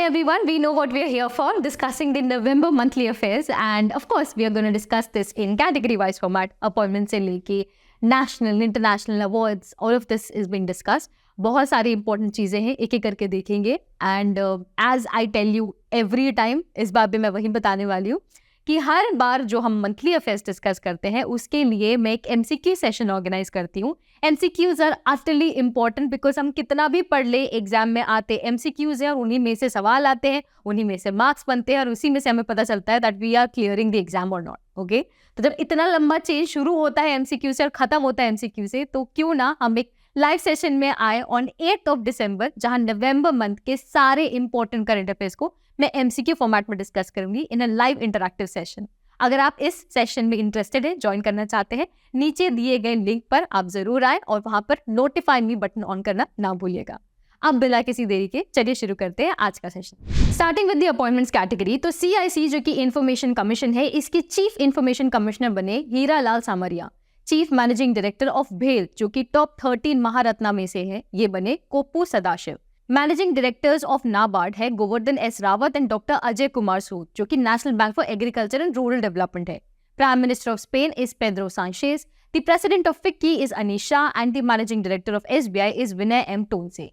Hi everyone, we know what we are here for, discussing the November monthly affairs, and of course we are going to discuss this in category wise format. Appointment से लेके national, international awards, all of this is being discussed. बहुत सारी important चीजें हैं, एक एक करके देखेंगे. And as I tell you every time, इस बार भी मैं वही बताने वाली हूँ कि हर बार जो हम मंथली अफेयर्स डिस्कस करते हैं उसके लिए मैं एक MCQ सेशन ऑर्गेनाइज करती हूँ. MCQs are utterly important because हम कितना भी पढ़ ले एग्जाम में आते MCQs हैं और उन्हीं में से सवाल आते हैं, उन्हीं में से मार्क्स बनते हैं और उसी में से हमें पता चलता है that we are clearing the exam और नॉट. ओके, तो जब इतना लंबा चेंज शुरू होता है MCQ से और खत्म होता है MCQ से, तो क्यों ना हम एक लाइव सेशन में आए ऑन 8th of December, जहां नवंबर मंथ के सारे इंपॉर्टेंट करंट अफेयर्स को मैं MCQ फॉर्मेट में डिस्कस करूंगी इन अ लाइव इंटरैक्टिव सेशन. अगर आप इस सेशन में इंटरेस्टेड हैं, ज्वाइन करना चाहते हैं, नीचे दिए गए लिंक पर आप जरूर आए और वहां पर नोटिफाई मी बटन ऑन करना ना भूलिएगा. अब बिना किसी देरी के चलिए शुरू करते हैं आज का session. Starting with the appointments category, तो CIC जो कि इंफॉर्मेशन कमीशन है, इसके चीफ इंफॉर्मेशन कमिश्नर बने हीरा लाल सामरिया. चीफ मैनेजिंग डायरेक्टर ऑफ भेल जो कि टॉप 13 महारत्ना में से है, ये बने Koppu Sadashiv. Managing directors of NABARD है Govardhan S Rawat and doctor Ajay Kumar Sood जो कि national bank for agriculture and rural development है. Prime minister of Spain is Pedro Sanchez. The president of FICCI is Anish Shah and the managing director of SBI is Vinay M Tonse.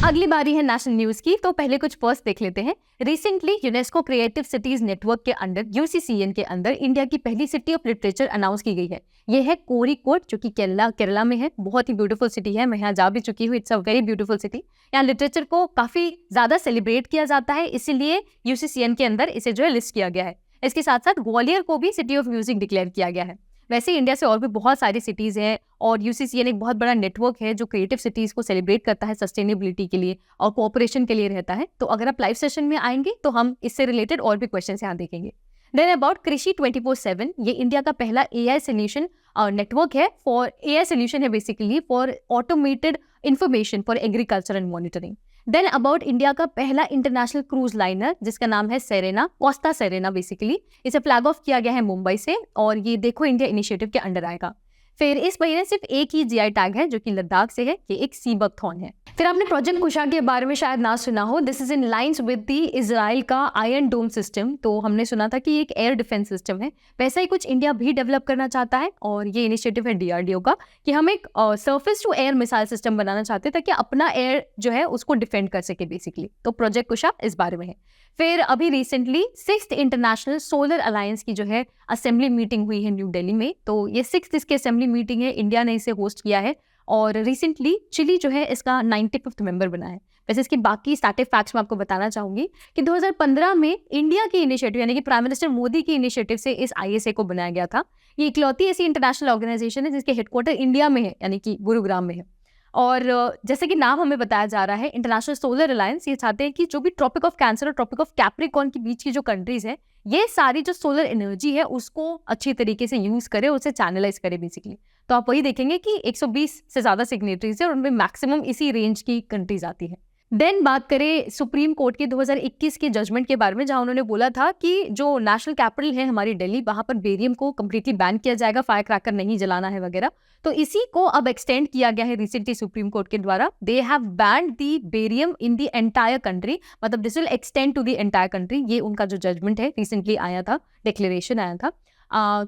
अगली बारी है national news की, तो पहले कुछ फर्स्ट देख लेते हैं. Recently UNESCO creative cities network के अंडर UCCN के अंदर इंडिया की पहली सिटी ऑफ लिटरेचर अनाउंस की गई है. ये है कोरिकोड जो कि केरला में है. बहुत ही ब्यूटीफुल सिटी है, मैं यहाँ जा भी चुकी हूँ. It's a very beautiful city. यहाँ लिटरेचर को काफी ज्यादा सेलिब्रेट किया जाता है, इसीलिए UCCN के अंदर इसे जो है लिस्ट किया गया है. इसके साथ साथ ग्वालियर को भी सिटी ऑफ म्यूजिक डिक्लेयर किया गया है. वैसे इंडिया से और भी बहुत सारी सिटीज़ हैं और UCCN एक बहुत बड़ा नेटवर्क है जो क्रिएटिव सिटीज़ को सेलिब्रेट करता है, सस्टेनेबिलिटी के लिए और कोऑपरेशन के लिए रहता है. तो अगर आप लाइव सेशन में आएंगे तो हम इससे रिलेटेड और भी क्वेश्चन यहाँ देखेंगे. देन अबाउट कृषि 24/7, ये इंडिया का पहला AI सोल्यूशन नेटवर्क है. फॉर AI सोल्यूशन है basically for automated information for agriculture and monitoring. Then about India का पहला इंटरनेशनल क्रूज लाइनर जिसका नाम है सेरेना, कोस्टा सेरेना बेसिकली. इसे फ्लैग ऑफ किया गया है मुंबई से और ये देखो इंडिया इनिशिएटिव के अंडर आएगा. फिर इस महीने सिर्फ एक ही GI टैग है जो कि लद्दाख से है, ये एक सी बकथॉन है. फिर आपने प्रोजेक्ट कुशा के बारे में शायद ना सुना हो. This is in lines with the Israel का आयरन डोम सिस्टम. तो हमने सुना था कि एक एयर डिफेंस सिस्टम है, वैसा ही कुछ इंडिया भी डेवलप करना चाहता है और ये इनिशिएटिव है DRDO का कि हम एक surface to air missile system बनाना चाहते हैं ताकि अपना एयर जो है उसको डिफेंड कर सके बेसिकली. तो प्रोजेक्ट कुशा इस बारे में है. फिर अभी recently 6th international solar alliance की जो है असेंबली मीटिंग हुई है न्यू दिल्ली में. तो ये 6th इसकी असेंबली मीटिंग है, इंडिया ने इसे होस्ट किया है और रिसेंटली चिली जो है इसका 95th मेंबर बना है. वैसे इसकी बाकी स्टैटिक फैक्ट्स मैं आपको बताना चाहूंगी कि 2015 में इंडिया की इनिशिएटिव यानी कि प्राइम मिनिस्टर मोदी की इनिशिएटिव से इस ISA को बनाया गया था. ये इकलौती ऐसी इंटरनेशनल ऑर्गेनाइजेशन है जिसके हेडक्वार्टर इंडिया में है यानी कि गुरुग्राम में है. और जैसे कि नाम हमें बताया जा रहा है इंटरनेशनल सोलर अलायंस, ये चाहते हैं कि जो भी ट्रॉपिक ऑफ कैंसर और ट्रॉपिक ऑफ कैप्रिकॉर्न के बीच की जो कंट्रीज है, ये सारी जो सोलर एनर्जी है उसको अच्छी तरीके से यूज करे, उसे चैनलाइज करे बेसिकली. तो आप वही देखेंगे कि 120 से ज्यादा सिग्नेटरीज है और उनमें मैक्सिमम इसी रेंज की कंट्रीज आती है. देन बात करें सुप्रीम कोर्ट के 2021 के जजमेंट के बारे में, जहां उन्होंने बोला था कि जो नेशनल कैपिटल है हमारी दिल्ली, वहां पर बेरियम को कंप्लीटली बैन किया जाएगा, फायर क्रैकर नहीं जलाना है वगैरह. तो इसी को अब एक्सटेंड किया गया है रिसेंटली सुप्रीम कोर्ट के द्वारा. They have banned the barium in the entire country, मतलब this will extend to the entire country. ये उनका जो जजमेंट है रिसेंटली आया था, डिक्लेरेशन आया था.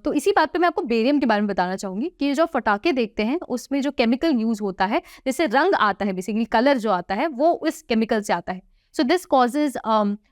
तो इसी बात पे मैं आपको बेरियम के बारे में बताना चाहूंगी कि जो फटाके देखते हैं उसमें जो केमिकल यूज होता है, जैसे रंग आता है बेसिकली, कलर जो आता है वो इस केमिकल से आता है. So this causes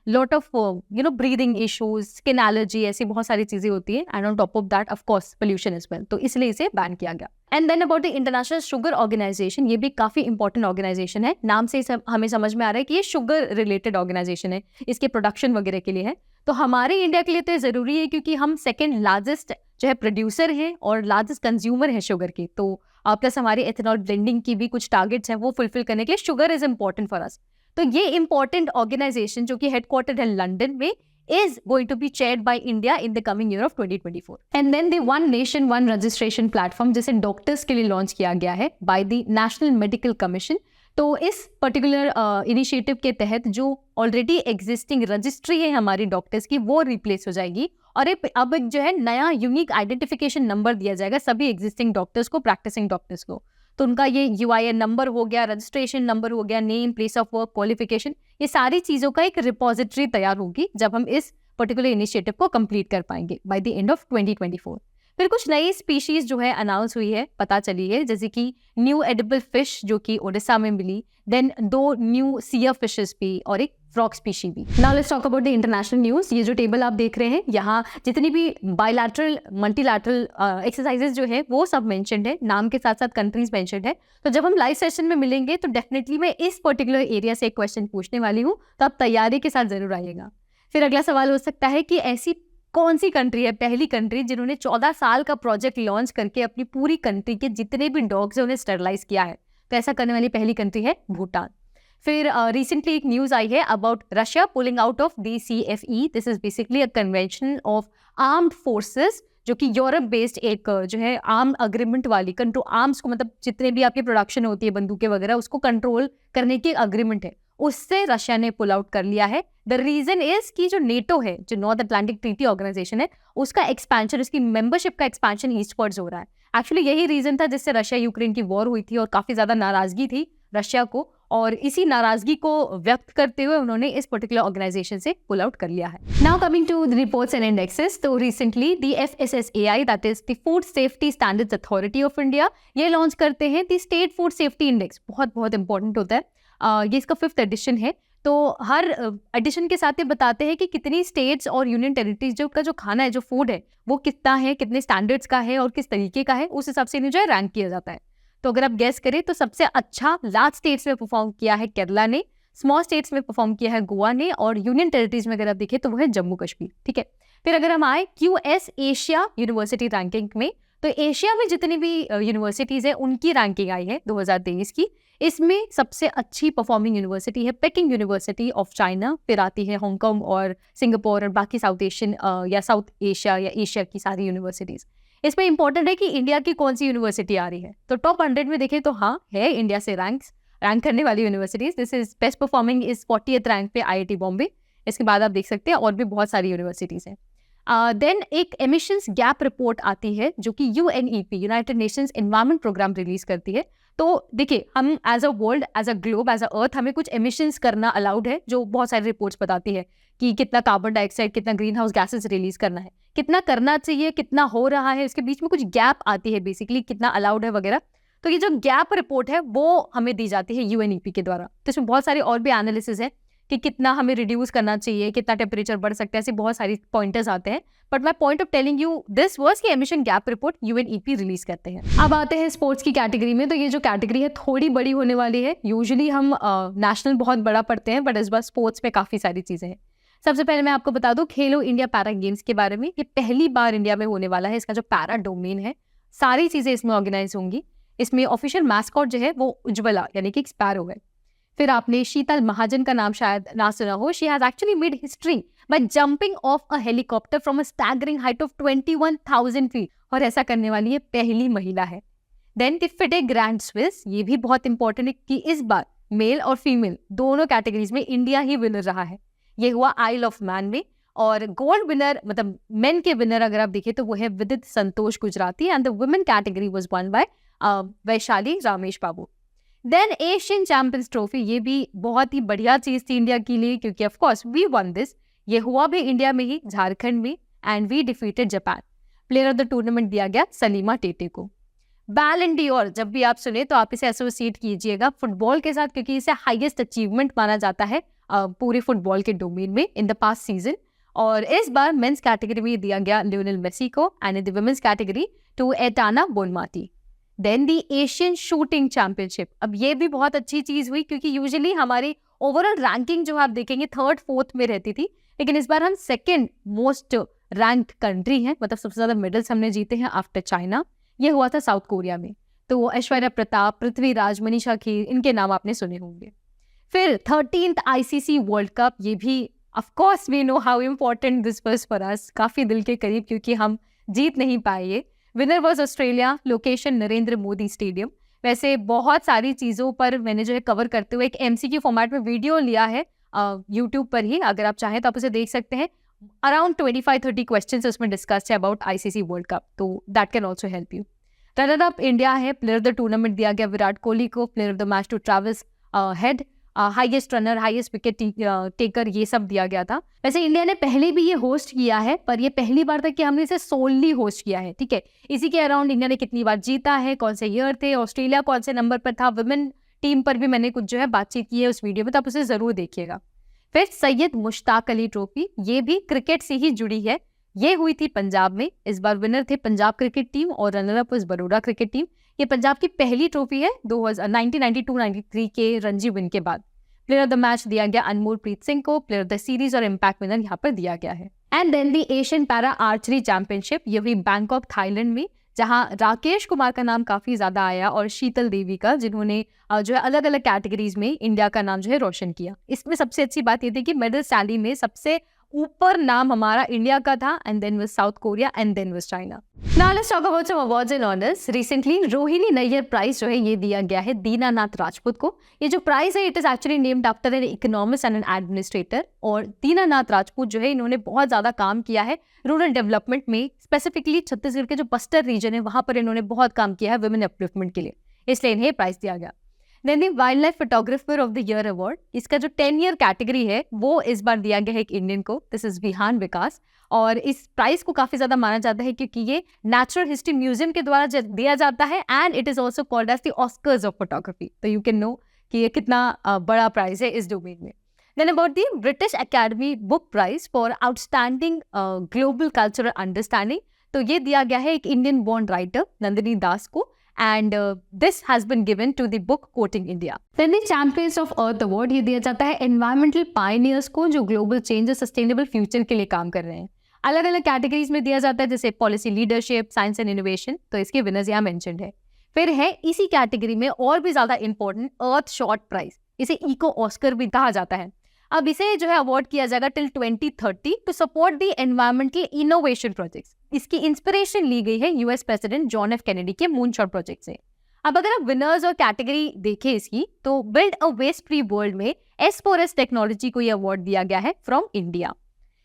lot of breathing issues, skin allergy, ऐसी बहुत सारी चीजें होती है. And on top of that of course pollution is well. तो इसलिए इसे बैन किया गया. And then about the international sugar organisation, ये भी काफी इंपॉर्टेंट ऑर्गेनाइजेशन है. नाम से हमें समझ में आ रहा है कि ये शुगर रिलेटेड ऑर्गेनाइजेशन है, इसके प्रोडक्शन वगैरह के लिए है. तो हमारे इंडिया के लिए तो जरूरी है क्योंकि हम सेकेंड लार्जेस्ट जो है प्रोड्यूसर हैं और लार्जेस्ट कंज्यूमर है शुगर की. तो प्लस हमारी एथेनॉल ब्लेंडिंग की भी कुछ टारगेट्स हैं वो फुलफिल करने के लिए sugar is important for us. तो ये इंपॉर्टेंट ऑर्गेनाइजेशन जो कि हेडक्वार्टर्ड है लंदन में is going to be chaired by India in the coming year of 2024. And then the One Nation One Registration Platform जिसे डॉक्टर्स के लिए लॉन्च किया गया है by the National Medical Commission. तो इस पर्टिकुलर इनिशिएटिव के तहत जो ऑलरेडी एग्जिस्टिंग रजिस्ट्री है हमारी डॉक्टर्स की वो रिप्लेस हो जाएगी और अब जो है नया यूनिक आइडेंटिफिकेशन नंबर दिया जाएगा सभी एग्जिस्टिंग डॉक्टर्स को, प्रैक्टिसिंग डॉक्टर्स को. तो उनका ये UIN नंबर हो गया, रजिस्ट्रेशन नंबर हो गया, name, place of work, qualification, ये सारी चीज़ों का एक रिपोजिटरी तैयार होगी जब हम इस पर्टिकुलर इनिशिएटिव को कंप्लीट कर पाएंगे बाय द एंड ऑफ 2024। फिर कुछ नई स्पीशीज जो है अनाउंस हुई है, पता चली है, जैसे कि न्यू एडिबल फिश जो कि ओडिशा में मिली, देन 2 न्यू सियर फिशेस भी और एक फ्रॉग स्पीशी भी। Now let's talk about the international news. ये जो टेबल आप देख रहे हैं, यहाँ जितनी भी बायलैटरल मल्टीलैटरल एक्सरसाइजेज जो है वो सब मेंशन्ड है, नाम के साथ साथ कंट्रीज मेंशन्ड है। तो जब हम लाइव सेशन में मिलेंगे तो डेफिनेटली मैं इस पर्टिकुलर एरिया से एक क्वेश्चन पूछने वाली हूँ, तो आप तैयारी के साथ जरूर आइएगा। फिर अगला सवाल हो सकता है कि ऐसी कौन सी कंट्री है, पहली कंट्री जिन्होंने 14 साल का प्रोजेक्ट लॉन्च करके अपनी पूरी कंट्री के जितने भी डॉग्स हैं उन्हें स्टरलाइज किया है। तो ऐसा करने वाली पहली कंट्री है भूटान। फिर रिसेंटली एक न्यूज आई है about Russia pulling out of DCFE। This is basically a convention of armed forces, जो कि यूरोप बेस्ड एक जो है आर्म अग्रीमेंट वाली, कंट्रोल आर्म्स को, मतलब जितने भी आपकी प्रोडक्शन होती है बंदूकें वगैरह, उसको कंट्रोल करने की अग्रीमेंट है, उससे रशिया ने पुल आउट कर लिया है। द रीजन इज कि जो नेटो है, जो नॉर्थ अटलांटिक ट्रीटी ऑर्गेनाइजेशन है, उसका एक्सपेंशन, उसकी मेंबरशिप का एक्सपेंशन ईस्टवर्ड्स हो रहा है। एक्चुअली यही रीजन था जिससे रशिया यूक्रेन की वॉर हुई थी और काफी ज्यादा नाराजगी थी रशिया को, और इसी नाराजगी को व्यक्त करते हुए उन्होंने इस पर्टिकुलर ऑर्गेनाइजेशन से पुल आउट कर लिया है। Now coming to the reports and indexes, तो recently the FSSAI, that is the food safety standards authority of India, ये लॉन्च करते हैं the state food safety index. बहुत इंपॉर्टेंट होता है, ये इसका 5th एडिशन है। तो हर एडिशन के साथ ये बताते हैं कि कितनी स्टेट्स और यूनियन टेरिटरीज जो का जो खाना है, जो फूड है, वो कितना है, कितने स्टैंडर्ड्स का है और किस तरीके का है, उस हिसाब से इन्हें जो है रैंक किया जाता है। तो अगर आप गेस करें तो सबसे अच्छा लार्ज स्टेट्स में परफॉर्म किया है केरला ने, स्मॉल स्टेट्स में परफॉर्म किया है गोवा ने, और यूनियन टेरिटरीज में अगर आप देखें तो वो है जम्मू कश्मीर। ठीक है, फिर अगर हम आए QS एशिया यूनिवर्सिटी रैंकिंग में, तो एशिया में जितनी भी यूनिवर्सिटीज है उनकी रैंकिंग आई है 2023 की। इसमें सबसे अच्छी परफॉर्मिंग यूनिवर्सिटी है पेकिंग यूनिवर्सिटी ऑफ चाइना, फिर आती है हांगकांग और सिंगापुर और बाकी साउथ एशियन या साउथ एशिया या एशिया की सारी यूनिवर्सिटीज। इसमें इंपॉर्टेंट है कि इंडिया की कौन सी यूनिवर्सिटी आ रही है। तो टॉप 100 में देखें तो हाँ है इंडिया से रैंक करने वाली universities. This is best performing is 40th rank पे IIT बॉम्बे। इसके बाद आप देख सकते हैं और भी बहुत सारी यूनिवर्सिटीज हैं। देन एक एमिशंस गैप रिपोर्ट आती है जो कि UNEP, United Nations environment programme, release करती है। तो देखिए, हम as a world, as a globe, as a earth, हमें कुछ एमिशंस करना अलाउड है, जो बहुत सारी रिपोर्ट्स बताती है कि कितना कार्बन डाइऑक्साइड, कितना ग्रीन हाउस गैसेस रिलीज करना है, कितना करना चाहिए, कितना हो रहा है, इसके बीच में कुछ गैप आती है, बेसिकली कितना अलाउड है वगैरह। तो ये जो गैप रिपोर्ट है वो हमें दी जाती है UNEP के द्वारा। तो इसमें बहुत सारे और भी एनालिसिस है कि कितना हमें रिड्यूस करना चाहिए, कितना टेम्परेचर बढ़ सकता है, ऐसे बहुत सारी पॉइंटर्स आते हैं। But my point of telling you this was कि emission gap report UNEP release करते हैं। अब आते हैं स्पोर्ट्स की कैटेगरी में। तो ये जो कैटेगरी है थोड़ी बड़ी होने वाली है। यूजुअली हम नेशनल बहुत बड़ा पढ़ते हैं, बट इस बार स्पोर्ट्स में काफी सारी चीजें हैं। सबसे पहले मैं आपको बता दूं खेलो इंडिया पैरा गेम्स के बारे में। ये पहली बार इंडिया में होने वाला है। इसका जो पैरा डोमेन है, सारी चीजें इसमें ऑर्गेनाइज होंगी। इसमें ऑफिशियल मैस्कॉट जो है वो उज्ज्वला यानी कि स्पैरो है। फिर आपने शीतल महाजन का नाम शायद ना सुना हो। She has actually made history by jumping off a helicopter from a staggering height of 21,000 feet, और ऐसा करने वाली ये पहली महिला है। Then the FIDE Grand Swiss, ये भी बहुत इंपॉर्टेंट है कि इस बार मेल और फीमेल दोनों कैटेगरीज में इंडिया ही विनर रहा है। ये हुआ आइल ऑफ मैन में, और गोल्ड विनर, मतलब मेन के विनर अगर आप देखें तो वो है Vidit Santosh Gujrathi, and the women category was won by Vaishali Ramesh Babu. Then Asian champions trophy, ये भी बहुत ही बढ़िया चीज थी इंडिया के लिए, क्योंकि of course we won this. ये हुआ भी इंडिया में ही, झारखंड में, and we defeated Japan. Player of the tournament दिया गया सलीमा टेटे को। बैलन डी'ओर जब भी आप सुने तो आप इसे एसोसिएट कीजिएगा फुटबॉल के साथ, क्योंकि इसे हाईएस्ट अचीवमेंट माना जाता है पूरे फुटबॉल के डोमेन में इन द पास्ट सीजन। और इस बार मेंस कैटेगरी में दिया गया लियोनेल मेसी को, and in the women's category to Aitana Bonmati. Then the Asian shooting championship, अब ये भी बहुत अच्छी चीज हुई, क्योंकि यूजुअली हमारी ओवरऑल रैंकिंग जो आप देखेंगे 3rd 4th में रहती थी, लेकिन इस बार हम 2nd मोस्ट रैंक्ड कंट्री हैं, मतलब सबसे ज्यादा मेडल्स हमने जीते हैं आफ्टर चाइना। ये हुआ था साउथ कोरिया में। तो ऐश्वर्या प्रताप, पृथ्वीराज, मनीषा खीर, इनके नाम आपने सुने होंगे। फिर 13th ICC वर्ल्ड कप, ये भी of course we know how important this was for us, काफी दिल के करीब, क्योंकि हम जीत नहीं पाए ये। Winner was Australia, location Narendra Modi stadium. वैसे बहुत सारी चीज़ों पर मैंने जो है कवर करते हुए एक MCQ फॉर्मेट में वीडियो लिया है यूट्यूब पर ही, अगर आप चाहें तो आप उसे देख सकते हैं। अराउंड 25-30 क्वेश्चन उसमें डिस्कस है अबाउट ICC वर्ल्ड कप, तो that can also help you. Runner up India है, प्लेयर ऑफ द टूर्नामेंट दिया गया विराट कोहली को, player of the match to Travis Head, highest runner, highest wicket taker, ये सब दिया गया था। वैसे इंडिया ने पहले भी ये होस्ट किया है, पर ये पहली बार था कि हमने इसे सोलली होस्ट किया है, ठीक है। इसी के अराउंड इंडिया ने कितनी बार जीता है, कौन से ईयर थे, ऑस्ट्रेलिया कौन से नंबर पर था, वुमेन टीम पर भी मैंने कुछ जो है बातचीत की है उस वीडियो में, तो आप उसे जरूर देखिएगा। फिर सैयद मुश्ताक अली ट्रॉफी, ये भी क्रिकेट से ही जुड़ी है, ये हुई थी पंजाब में। इस बार विनर थे पंजाब क्रिकेट टीम और runner up was Baroda cricket team. ये पंजाब की पहली ट्रॉफी है 1992-93 के रणजी विन के बाद। प्लेयर ऑफ द मैच दिया गया अनमोल प्रीत सिंह को, प्लेयर ऑफ द सीरीज और इम्पैक्ट विनर यहाँ पर दिया गया है। And then the Asian para archery championship, ये हुई बैंकॉक थाईलैंड में, जहां राकेश कुमार का नाम काफी ज्यादा आया और शीतल देवी का, जिन्होंने जो है अलग अलग कैटेगरीज में इंडिया का नाम जो है रोशन किया। इसमें सबसे अच्छी बात ये थी कि मेडल टैली में सबसे ऊपर नाम हमारा इंडिया का था, and then was South Korea, and then was China. Now let's talk about some awards and honours. Recently Rohini Nayar prize जो है ये दिया गया है दीनानाथ राजपूत को। ये जो प्राइज है it is actually named after an economist and an administrator, और दीनानाथ राजपूत जो है इन्होंने बहुत ज्यादा काम किया है रूरल डेवलपमेंट में, स्पेसिफिकली छत्तीसगढ़ के जो बस्तर रीजन है वहां पर इन्होंने बहुत काम किया है वुमेन अपलिफ्टमेंट के लिए, इसलिए इन्हें प्राइज दिया गया। Then the wild life photographer of the year award, इसका जो 10 ईयर कैटेगरी है वो इस बार दिया गया है एक इंडियन को, दिस इज विहान विकास। और इस प्राइज को काफी ज्यादा माना जाता है क्योंकि ये नेचुरल हिस्ट्री म्यूजियम के द्वारा दिया जाता है, and it is also called as the Oscars of photography, तो यू कैन नो कि ये कितना बड़ा प्राइज है इस डोमेन में। Then about the British academy book prize for outstanding global cultural understanding, तो ये दिया गया है एक Indian born writer Nandini Das को, and this has been given to the book Quoting India. Then the Champions of Earth Award, ये दिया जाता है environmental pioneers को जो global change और sustainable future के लिए काम कर रहे हैं। अलग अलग कैटेगरीज में दिया जाता है, जैसे policy leadership, science and innovation, तो इसके विनर्स यहाँ मेंशन्ड है। फिर है इसी कैटेगरी में और भी ज्यादा इंपॉर्टेंट अर्थ शॉर्ट प्राइज, इसे इको ऑस्कर भी कहा जाता है। अब इसे जो है अवार्ड किया जाएगा till 2030 to support the environmental innovation projects. इसकी इंस्पिरेशन ली गई है US president John F Kennedy के मूनशॉट प्रोजेक्ट से। अब अगर आप विनर्स और कैटेगरी देखें इसकी, तो build a waste free world में S4S टेक्नोलॉजी को यह अवार्ड दिया गया है फ्रॉम इंडिया।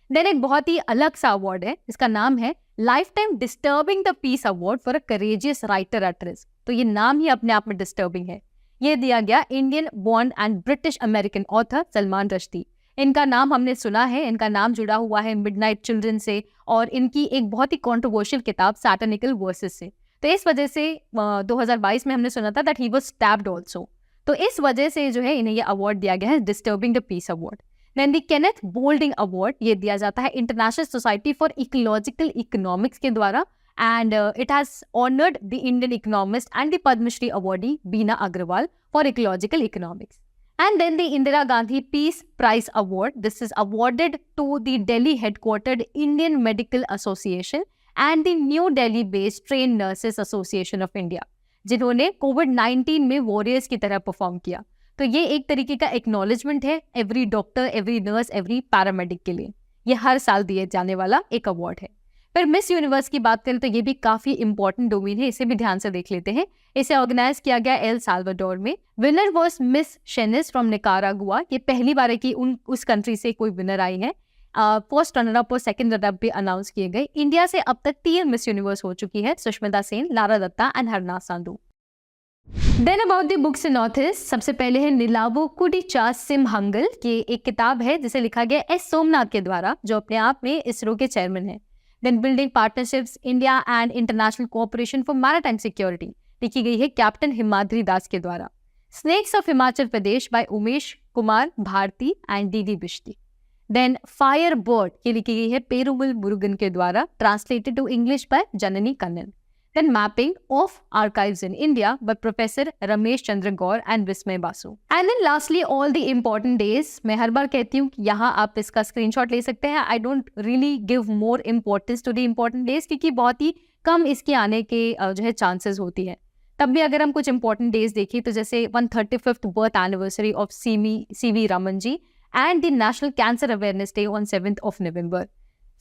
देन एक बहुत ही अलग सा अवार्ड है, इसका नाम है life time disturbing the peace award for a courageous writer at risk, तो ये नाम ही अपने आप में डिस्टर्बिंग है। ये दिया गया Indian born and British American author Salman Rushdie. इनका नाम हमने सुना है, इनका नाम जुड़ा हुआ है मिडनाइट चिल्ड्रन से और इनकी एक बहुत ही कॉन्ट्रोवर्शियल किताब सैटानिकल वर्सेस से। तो इस वजह से 2022 में हमने सुना था that he was stabbed also, तो इस वजह से जो है इन्हें ये अवार्ड दिया गया है disturbing the peace award. Then the Kenneth Boulding award, ये दिया जाता है international society for ecological economics के द्वारा, and it has honored the Indian economist and the Padma Shri awardee Beena Agrawal for ecological economics. And then the Indira Gandhi Peace Prize Award, this is awarded to the Delhi headquartered Indian Medical Association and the New Delhi based Trained Nurses Association of India, जिन्होंने कोविड-19 में warriors की तरह perform किया। तो ये एक तरीके का एक्नॉलेजमेंट है every doctor, every nurse, every paramedic के लिए, ये हर साल दिए जाने वाला एक अवार्ड है। फिर मिस यूनिवर्स की बात करें तो ये भी काफी इंपॉर्टेंट डोमेन है, इसे भी ध्यान से देख लेते हैं। इसे ऑर्गेनाइज किया गया एल साल्वाडोर में। Winner was Miss Sheynnis from Nicaragua, ये पहली बार है कि उस कंट्री से कोई विनर आई है। फर्स्ट रनर अप और सेकंड रनर अप भी अनाउंस किए गए। इंडिया से अब तक 3 मिस यूनिवर्स हो चुकी है, Sushmita Sen, Lara Dutta and Harnaaz Sandhu. Then about the books and authors, सबसे पहले है निलावो कुडीचा सिमहंगल, ये एक किताब है जिसे लिखा गया एस सोमनाथ के द्वारा, जो अपने आप में इसरो के चेयरमैन है। Then building partnerships India and international cooperation for maritime security, लिखी गई है कैप्टन हिमाद्री दास के द्वारा। Snakes of Himachal Pradesh by Umesh Kumar Bharti and D Bishti. Then fire bird, ये लिखी गई है पेरुमल मुरुगन के द्वारा, translated to English by Janani Kannan. Then mapping of archives in India by Professor Ramesh Chandra Gaur and Vismay Basu. And then lastly all the important days, मैं हर बार कहती हूँ कि यहाँ आप इसका स्क्रीनशॉट ले सकते हैं। I don't really give more importance to the important days क्योंकि बहुत ही कम इसके आने के जो है चांसेस होती है। तब भी अगर हम कुछ इंपॉर्टेंट डेज देखें तो जैसे 135th birth anniversary of CV Raman ji and the national cancer awareness day on 7th of November।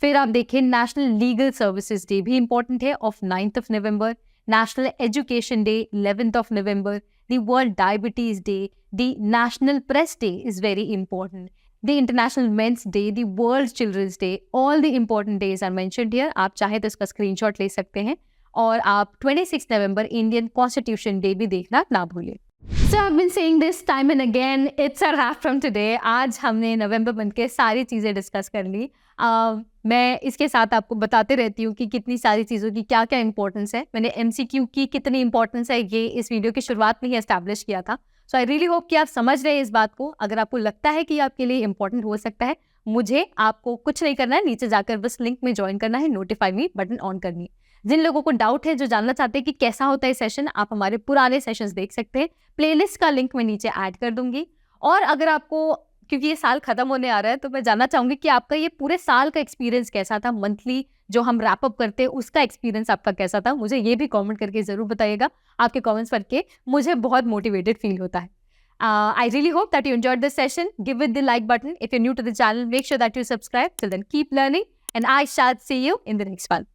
फिर आप देखें नेशनल लीगल सर्विसेज डे भी इंपॉर्टेंट है of 9th of November, national education day 11th of November, the world diabetes day, the national press day is very important, the international men's day, the world children's day, all the important days are mentioned here. आप चाहे तो इसका screenshot ले सकते हैं और आप 26 नवंबर Indian constitution day भी देखना ना भूलें। So I've been saying this time and again, it's a wrap from today. आज हमने नवंबर मंथ के सारी चीज़ें डिस्कस कर ली. मैं इसके साथ आपको बताते रहती हूँ कि कितनी सारी चीज़ों की क्या क्या इंपॉर्टेंस है. मैंने MCQ की कितनी इंपॉर्टेंस है ये इस वीडियो की शुरुआत में ही एस्टैब्लिश किया था. सो आई रियली होप कि आप समझ रहे हैं इस बात को. अगर आपको लगता है कि आपके लिए इंपॉर्टेंट हो सकता है, मुझे आपको कुछ नहीं करना है, नीचे जाकर बस लिंक में ज्वाइन करना है, नोटिफाई मी बटन ऑन करनी है. जिन लोगों को डाउट है, जो जानना चाहते हैं कि कैसा होता है सेशन, आप हमारे पुराने सेशंस देख सकते हैं. प्लेलिस्ट का लिंक मैं नीचे ऐड कर दूंगी. और अगर आपको, क्योंकि ये साल खत्म होने आ रहा है, तो मैं जानना चाहूंगी कि आपका ये पूरे साल का एक्सपीरियंस कैसा था. मंथली जो हम रैप अप करते हैं उसका एक्सपीरियंस आपका कैसा था, मुझे ये भी कमेंट करके जरूर बताइएगा. आपके कमेंट्स पढ़ के मुझे बहुत मोटिवेटेड फील होता है. I really hope that you enjoyed this session. Give it the like button. If you're new to the channel, make sure that you subscribe. Till then, keep learning, and I shall see you in the next one.